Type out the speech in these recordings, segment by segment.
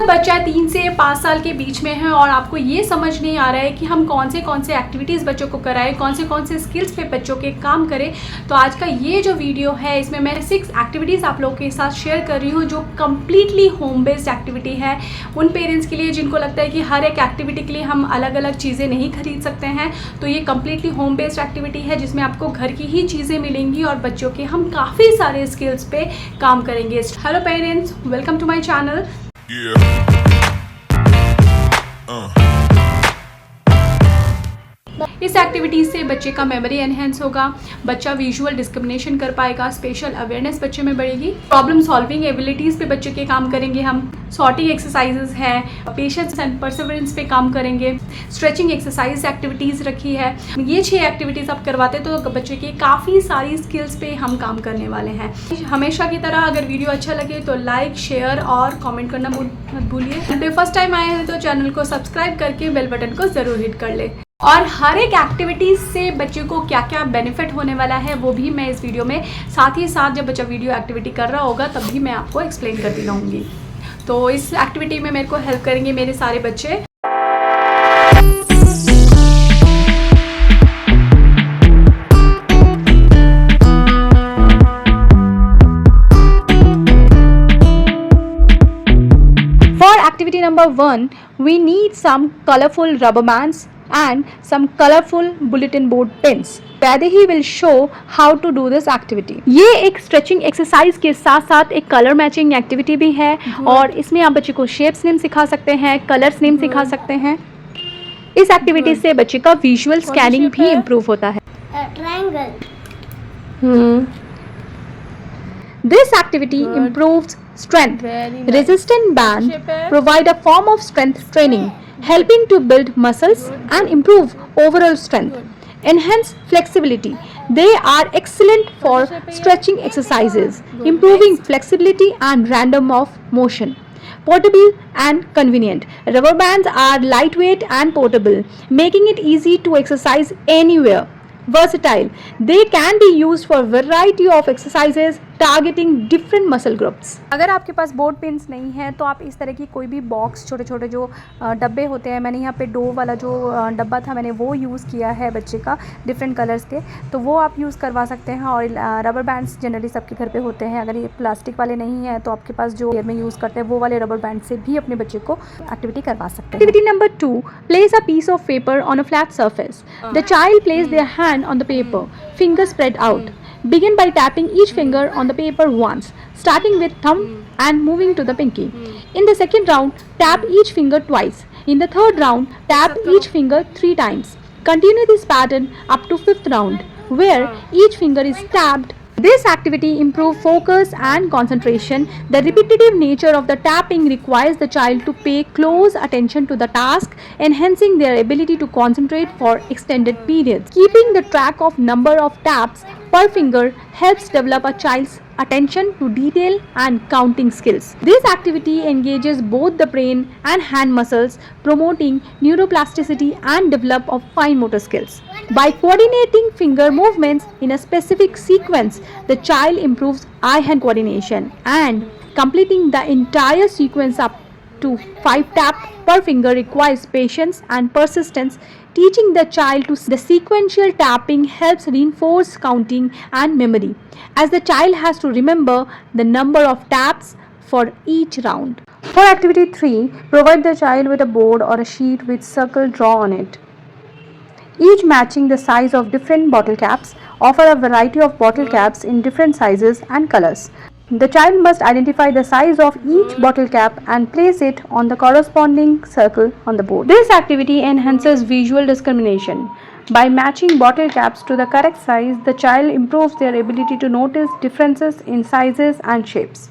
बच्चा 3 से 5 साल के बीच में है और आपको ये समझ नहीं आ रहा है कि हम कौन से एक्टिविटीज़ बच्चों को कराएं, कौन से स्किल्स पे बच्चों के काम करें, तो आज का ये जो वीडियो है इसमें मैं 6 एक्टिविटीज़ आप लोगों के साथ शेयर कर रही हूँ जो कम्प्लीटली होम बेस्ड एक्टिविटी है उन पेरेंट्स के लिए जिनको लगता है कि हर एक एक्टिविटी के लिए हम अलग अलग चीज़ें नहीं खरीद सकते हैं। तो ये कम्प्लीटली होम बेस्ड एक्टिविटी है जिसमें आपको घर की ही चीज़ें मिलेंगी और बच्चों के हम काफ़ी सारे स्किल्स पे काम करेंगे। Hello parents, welcome to my channel. इस एक्टिविटी से बच्चे का मेमोरी एनहेंस होगा, बच्चा विजुअल डिस्क्रिमिनेशन कर पाएगा, स्पेशल अवेयरनेस बच्चे में बढ़ेगी, प्रॉब्लम सॉल्विंग एबिलिटीज़ पे बच्चे के काम करेंगे हम, सॉर्टिंग एक्सरसाइजेज है, पेशेंस एंड परसिवरेंस पे काम करेंगे, स्ट्रेचिंग एक्सरसाइज एक्टिविटीज़ रखी है। ये 6 एक्टिविटीज़ आप करवाते तो बच्चे की काफ़ी सारी स्किल्स पे हम काम करने वाले हैं। हमेशा की तरह अगर वीडियो अच्छा लगे तो लाइक, शेयर और कॉमेंट करना मत भूलिए। फर्स्ट टाइम आए हैं तो चैनल को सब्सक्राइब करके बेल बटन को ज़रूर हिट कर ले। और हर एक एक्टिविटीज़ से बच्चे को क्या क्या बेनिफिट होने वाला है वो भी मैं इस वीडियो में साथ ही साथ जब बच्चा वीडियो एक्टिविटी कर रहा होगा तब भी मैं आपको एक्सप्लेन करती रहूँगी। तो इस एक्टिविटी में मेरे को हेल्प करेंगे मेरे सारे बच्चे। For activity number 1, we need some colorful rubber bands and some colorful bulletin board pins. Vaidehi will show how to do this activity. ये एक स्ट्रेचिंग एक्सरसाइज के साथ साथ एक कलर मैचिंग एक्टिविटी भी है और इसमें आप बच्चे को शेप्स नेम सिखा सकते हैं, कलर्स नेम सिखा सकते हैं। इस एक्टिविटी से बच्चे का विजुअल स्कैनिंग भी इम्प्रूव होता है। Triangle. This activity improves strength. Resistant band provide a form of strength training, helping to build muscles and improve overall strength. Enhance flexibility. They are excellent for stretching exercises, improving flexibility and random of motion. Portable and convenient. Rubber bands are lightweight and portable, making it easy to exercise anywhere. Versatile. They can be used for variety of exercises targeting different muscle groups. अगर आपके पास board pins नहीं है तो आप इस तरह की कोई भी बॉक्स, छोटे छोटे जो डब्बे होते हैं, मैंने यहाँ पे डो वाला जो डब्बा था मैंने वो यूज़ किया है बच्चे का डिफरेंट कलर्स के, तो वो आप यूज़ करवा सकते हैं। और रबर बैंड्स जनरली सबके घर पे होते हैं, अगर ये प्लास्टिक वाले नहीं हैं तो आपके पास जो में यूज़ करते हैं वो वाले रबर बैंड से भी अपने बच्चे को एक्टिविटी करवा सकते हैं। Activity number 2, place a piece of paper on a flat surface. The child place their hand on the paper, fingers spread out. Begin by tapping each finger on the paper once, starting with thumb and moving to the pinky. In the second round, tap each finger twice. In the third round, tap each finger 3 times. Continue this pattern up to 5th round, where each finger is tapped. This activity improves focus and concentration. The repetitive nature of the tapping requires the child to pay close attention to the task, enhancing their ability to concentrate for extended periods. Keeping the track of number of taps per finger helps develop a child's attention to detail and counting skills. This activity engages both the brain and hand muscles, promoting neuroplasticity and develop of fine motor skills. By coordinating finger movements in a specific sequence, the child improves eye-hand coordination, and completing the entire sequence up to 5 taps per finger requires patience and persistence. Teaching the child to the sequential tapping helps reinforce counting and memory, as the child has to remember the number of taps for each round. For activity 3, provide the child with a board or a sheet with circle draw on it, each matching the size of different bottle caps. Offer a variety of bottle caps in different sizes and colors. The child must identify the size of each bottle cap and place it on the corresponding circle on the board. This activity enhances visual discrimination. By matching bottle caps to the correct size, the child improves their ability to notice differences in sizes and shapes.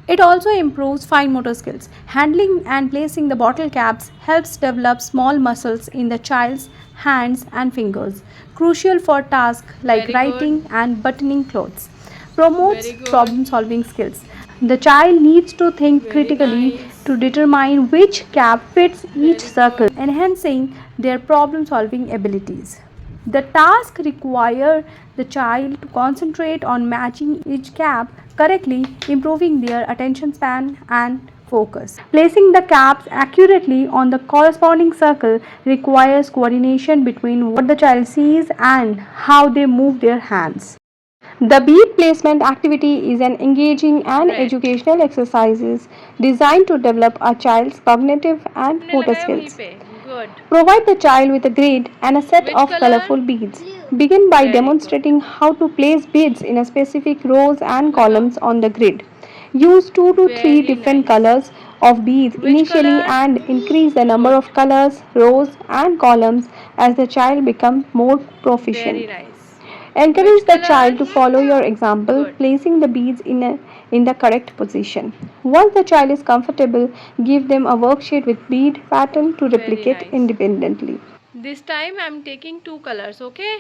It also improves fine motor skills. Handling and placing the bottle caps helps develop small muscles in the child's hands and fingers, crucial for tasks like writing and buttoning clothes. Promotes problem solving skills. The child needs to think critically to determine which cap fits each circle, enhancing their problem solving abilities. The task requires the child to concentrate on matching each cap correctly, improving their attention span and focus. Placing the caps accurately on the corresponding circle requires coordination between what the child sees and how they move their hands. The bead placement activity is an engaging and educational exercise designed to develop a child's cognitive and motor skills. Provide the child with a grid and a set of colorful beads. Begin by demonstrating how to place beads in a specific rows and columns on the grid. Use 2 to 3 different colors of beads initially and increase the number of colors, rows and columns as the child becomes more proficient. Encourage the child to follow your example, placing the beads in the correct position. Once the child is comfortable, give them a worksheet with bead pattern to replicate independently. This time I am taking 2 colors, okay?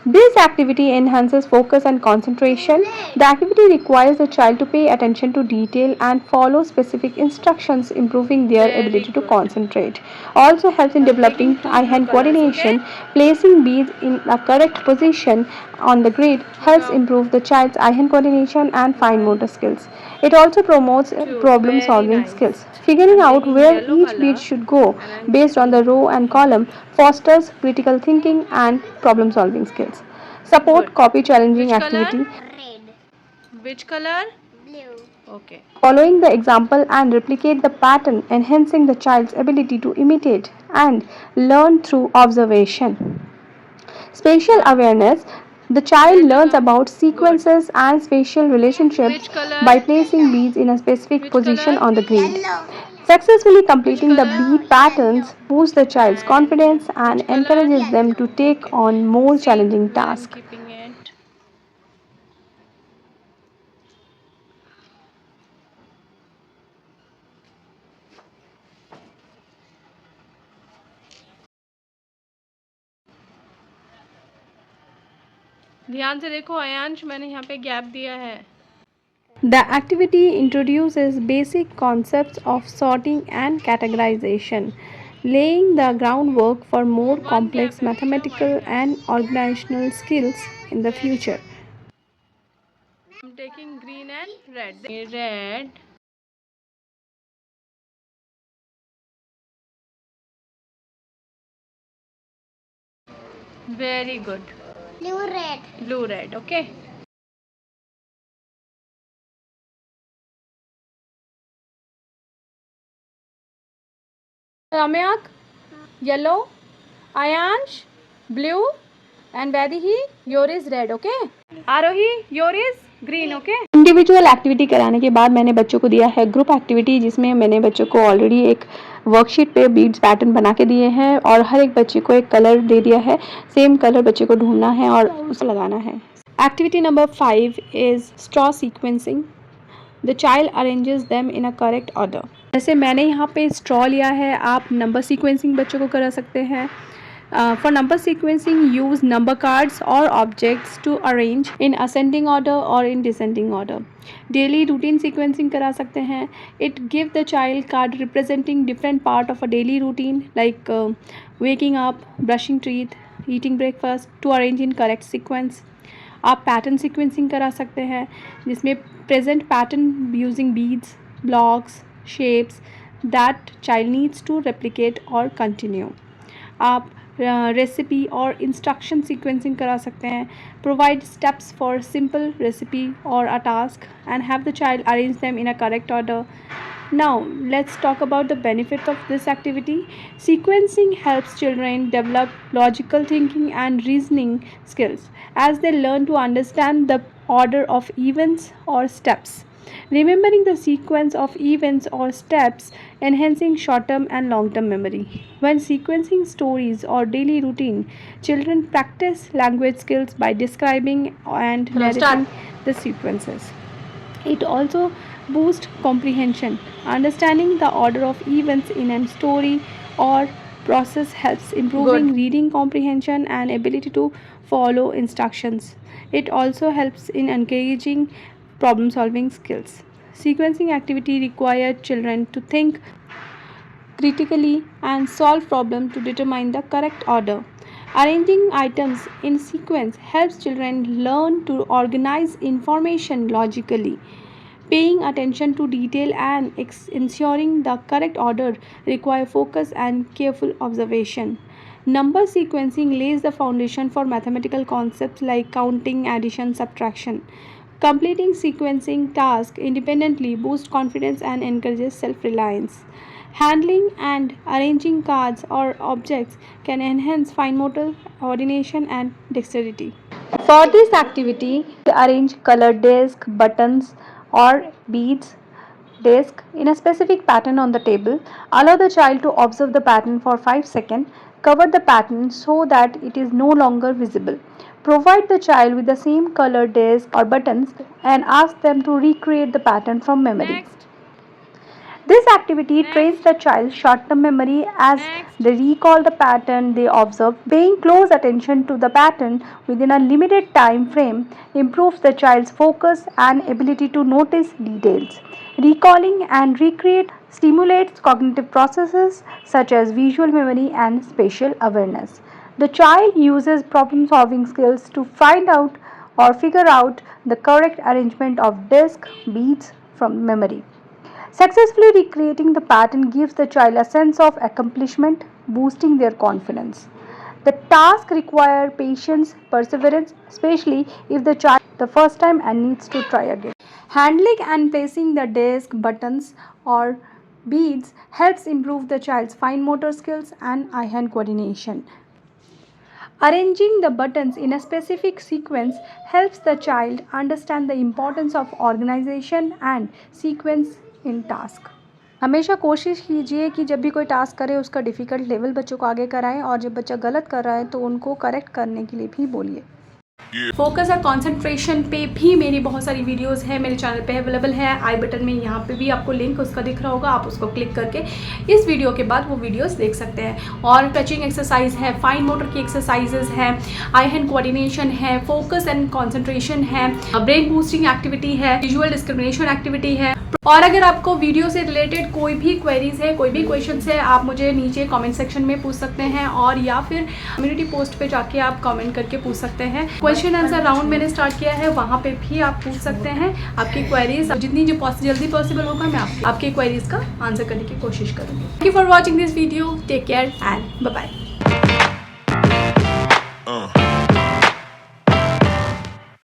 This activity enhances focus and concentration. The activity requires the child to pay attention to detail and follow specific instructions, improving their ability to concentrate. Also helps in developing eye-hand coordination. Placing beads in a correct position on the grid helps improve the child's eye-hand coordination and fine motor skills. It also promotes problem-solving skills. Figuring out where each bead should go based on the row and column fosters critical thinking and problem-solving skills. Support copy challenging activity. Which color? Blue. Okay. Following the example and replicate the pattern, enhancing the child's ability to imitate and learn through observation. Spatial awareness. The child learns about sequences and spatial relationships by placing beads in a specific position on the grid. Successfully completing the bead patterns boosts the child's confidence and encourages them to take on more challenging tasks. ध्यान से देखो आयांश, मैंने यहाँ पे gap दिया है. The activity introduces basic concepts of sorting and categorization, laying the groundwork for more complex mathematical and organizational skills in the future. I'm taking green and red. Red. Very good. Blue, red. Blue, red. Okay. Ramyak, yellow. Ayansh, blue. And Vaidehi, yours is red. Okay. Arohi, yours is green. Okay. Individual activity कराने के बाद मैंने बच्चों को दिया है group activity, जिसमें मैंने बच्चों को ऑलरेडी एक वर्कशीट पे बीड्स पैटर्न बना के दिए हैं और हर एक बच्चे को एक कलर दे दिया है. सेम कलर बच्चे को ढूंढना है और उसे लगाना है. Activity number 5 is straw sequencing. The child arranges them in a correct order. जैसे मैंने यहाँ पे स्ट्रॉ लिया है, आप नंबर सीक्वेंसिंग बच्चों को करा सकते हैं. For number sequencing, use number cards or objects to arrange in ascending order or in descending order. Daily routine sequencing करा सकते हैं. It give the child card representing different part of a daily routine like waking up, brushing teeth, eating breakfast to arrange in correct sequence. आप pattern sequencing करा सकते हैं जिसमें present pattern using beads, blocks, shapes that child needs to replicate or continue. आप recipe और instruction sequencing करा सकते हैं. Provide steps for simple recipe और a task and have the child arrange them in a correct order. Now let's talk about the benefit of this activity. Sequencing helps children develop logical thinking and reasoning skills as they learn to understand the order of events or steps. Remembering the sequence of events or steps enhancing short-term and long-term memory. When sequencing stories or daily routine, children practice language skills by describing and narrating the sequences. It also boosts comprehension. Understanding the order of events in a story or process helps improving reading comprehension and ability to follow instructions. It also helps in encouraging problem solving skills. Sequencing activity requires children to think critically and solve problems to determine the correct order. Arranging items in sequence helps children learn to organize information logically. Paying attention to detail and ensuring the correct order require focus and careful observation. Number sequencing lays the foundation for mathematical concepts like counting, addition, subtraction. Completing sequencing tasks independently boosts confidence and encourages self-reliance. Handling and arranging cards or objects can enhance fine motor coordination and dexterity. For this activity, arrange colored disc, buttons, or beads disc in a specific pattern on the table. Allow the child to observe the pattern for 5 seconds. Cover the pattern so that it is no longer visible. Provide the child with the same color disc or buttons and ask them to recreate the pattern from memory. This activity trains the child's short-term memory as they recall the pattern they observe. Paying close attention to the pattern within a limited time frame improves the child's focus and ability to notice details. Recalling and recreate stimulates cognitive processes such as visual memory and spatial awareness. The child uses problem-solving skills to find out or figure out the correct arrangement of disc beads from memory. Successfully recreating the pattern gives the child a sense of accomplishment, boosting their confidence. The task requires patience, perseverance, especially if the child the first time and needs to try again. Handling and placing the disc, buttons, or beads helps improve the child's fine motor skills and eye-hand coordination. Arranging the buttons in a specific sequence helps the child understand the importance of organization and sequence in task. हमेशा कोशिश कीजिए कि जब भी कोई task करे उसका difficult level बच्चों को आगे कराएं और जब बच्चा गलत कर रहा है तो उनको करेक्ट करने के लिए भी बोलिए. फोकस और कंसंट्रेशन पे भी मेरी बहुत सारी वीडियोस है मेरे चैनल पे अवेलेबल है. आई बटन में यहाँ पे भी आपको लिंक उसका दिख रहा होगा, आप उसको क्लिक करके इस वीडियो के बाद वो वीडियोस देख सकते हैं. और टचिंग एक्सरसाइज है, फाइन मोटर की एक्सरसाइजेज है, आई हैंड कोऑर्डिनेशन है, फोकस एंड कंसंट्रेशन है, ब्रेन बूस्टिंग एक्टिविटी है, विजुअल डिस्क्रिमिनेशन एक्टिविटी है. और अगर आपको वीडियो से रिलेटेड कोई भी क्वेरीज है, कोई भी क्वेश्चंस है, आप मुझे नीचे कमेंट सेक्शन में पूछ सकते हैं और या फिर कम्युनिटी पोस्ट पे जाके आप कमेंट करके पूछ सकते हैं. क्वेश्चन आंसर राउंड मैंने स्टार्ट किया है, वहाँ पे भी आप पूछ सकते हैं आपकी क्वेरीज. जितनी जल्दी पॉसिबल होगा मैं आपकी क्वेरीज का आंसर करने की कोशिश करूँगी. Thank you for watching this video. Take care and bye bye.